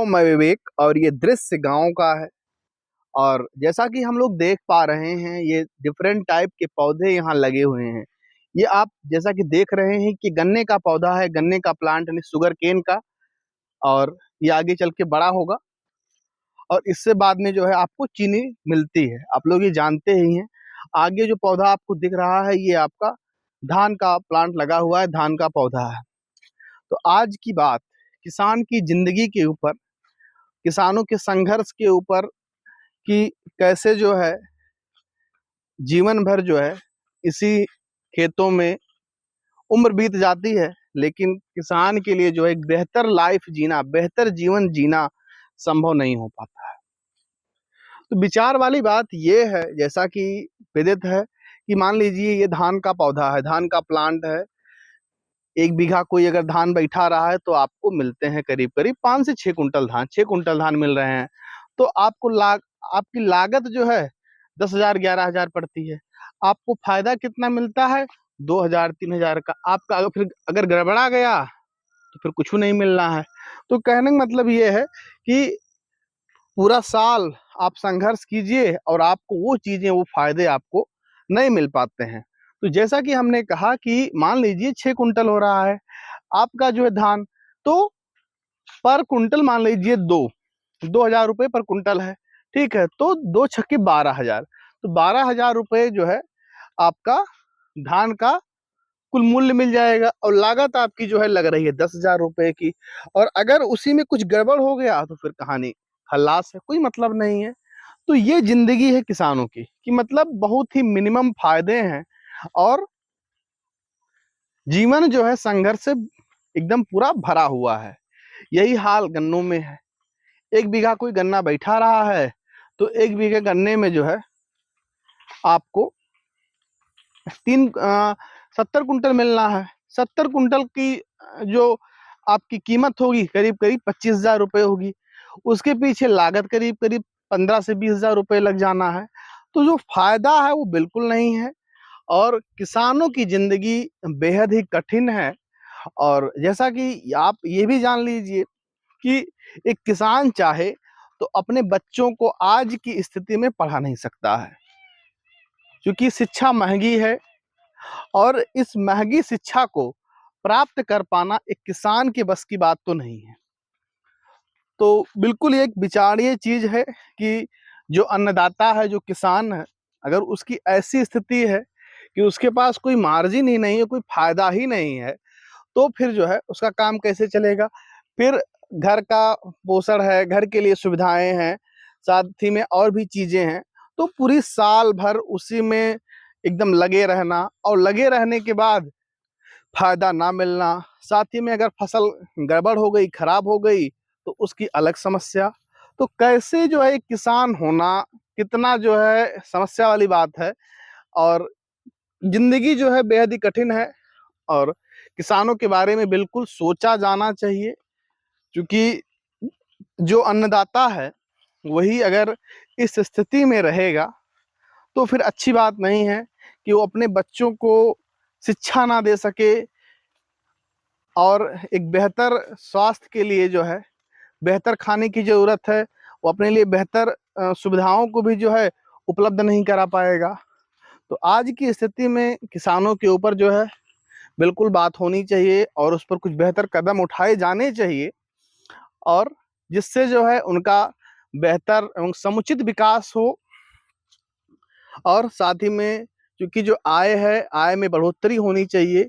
मैं विवेक और ये दृश्य गांव का है। और जैसा कि हम लोग देख पा रहे हैं, ये डिफरेंट टाइप के पौधे यहाँ लगे हुए हैं। ये आप जैसा कि देख रहे हैं कि गन्ने का पौधा है, गन्ने का प्लांट यानी शुगर केन का। और ये आगे चल के बड़ा होगा और इससे बाद में जो है आपको चीनी मिलती है। आप लोग ये जानते ही हैं। आगे जो पौधा आपको दिख रहा है, ये आपका धान का प्लांट लगा हुआ है, धान का पौधा है। तो आज की बात किसान की जिंदगी के ऊपर, किसानों के संघर्ष के ऊपर, कि कैसे जो है जीवन भर जो है इसी खेतों में उम्र बीत जाती है, लेकिन किसान के लिए जो है एक बेहतर लाइफ जीना, बेहतर जीवन जीना संभव नहीं हो पाता है। तो विचार वाली बात ये है, जैसा कि विदित है कि मान लीजिए ये धान का पौधा है, धान का प्लांट है। 1 बीघा कोई अगर धान बैठा रहा है तो आपको मिलते हैं करीब करीब 5 से 6 कुंटल धान, 6 कुंटल धान मिल रहे हैं। तो आपकी लागत जो है 10,000 11,000 पड़ती है। आपको फायदा कितना मिलता है? 2,000 3,000 का। आपका अगर गड़बड़ा गया तो फिर कुछ नहीं मिलना है। तो कहने का मतलब ये है कि पूरा साल आप संघर्ष कीजिए और आपको वो चीजें, वो फायदे आपको नहीं मिल पाते हैं। तो जैसा कि हमने कहा कि मान लीजिए 6 कुंटल हो रहा है आपका जो है धान, तो पर कुंटल मान लीजिए 2,000 रुपये पर कुंटल है। ठीक है, तो 2 छक्के 12,000, तो 12,000 रुपये जो है आपका धान का कुल मूल्य मिल जाएगा। और लागत आपकी जो है लग रही है 10,000 रुपये की। और अगर उसी में कुछ गड़बड़ हो गया तो फिर कहानी खल्लास है, कोई मतलब नहीं है। तो ये जिंदगी है किसानों की, कि मतलब बहुत ही मिनिमम फायदे हैं और जीवन जो है संघर्ष से एकदम पूरा भरा हुआ है। यही हाल गन्नों में है। 1 बीघा कोई गन्ना बैठा रहा है तो 1 बीघे गन्ने में जो है आपको 70 कुंटल मिलना है। 70 कुंटल की जो आपकी कीमत होगी करीब करीब 25,000 रुपये होगी। उसके पीछे लागत करीब करीब 15 से 20,000 रुपये लग जाना है। तो जो फायदा है वो बिल्कुल नहीं है और किसानों की जिंदगी बेहद ही कठिन है। और जैसा कि आप ये भी जान लीजिए कि एक किसान चाहे तो अपने बच्चों को आज की स्थिति में पढ़ा नहीं सकता है, क्योंकि शिक्षा महंगी है और इस महंगी शिक्षा को प्राप्त कर पाना एक किसान के बस की बात तो नहीं है। तो बिल्कुल एक विचारणीय चीज है कि जो अन्नदाता है, जो किसान है, अगर उसकी ऐसी स्थिति है कि उसके पास कोई मार्जिन ही नहीं है, कोई फायदा ही नहीं है, तो फिर जो है उसका काम कैसे चलेगा? फिर घर का पोषण है, घर के लिए सुविधाएं हैं, साथ ही में और भी चीजें हैं। तो पूरी साल भर उसी में एकदम लगे रहना और लगे रहने के बाद फायदा ना मिलना, साथ ही में अगर फसल गड़बड़ हो गई, खराब हो गई, तो उसकी अलग समस्या। तो कैसे जो है किसान होना कितना जो है समस्या वाली बात है। और जिंदगी जो है बेहद ही कठिन है और किसानों के बारे में बिल्कुल सोचा जाना चाहिए, क्योंकि जो अन्नदाता है वही अगर इस स्थिति में रहेगा तो फिर अच्छी बात नहीं है कि वो अपने बच्चों को शिक्षा ना दे सके और एक बेहतर स्वास्थ्य के लिए जो है बेहतर खाने की ज़रूरत है, वो अपने लिए बेहतर सुविधाओं को भी जो है उपलब्ध नहीं करा पाएगा। तो आज की स्थिति में किसानों के ऊपर जो है बिल्कुल बात होनी चाहिए और उस पर कुछ बेहतर कदम उठाए जाने चाहिए, और जिससे जो है उनका बेहतर एवं समुचित विकास हो। और साथ ही में क्योंकि जो आय है, आय में बढ़ोतरी होनी चाहिए,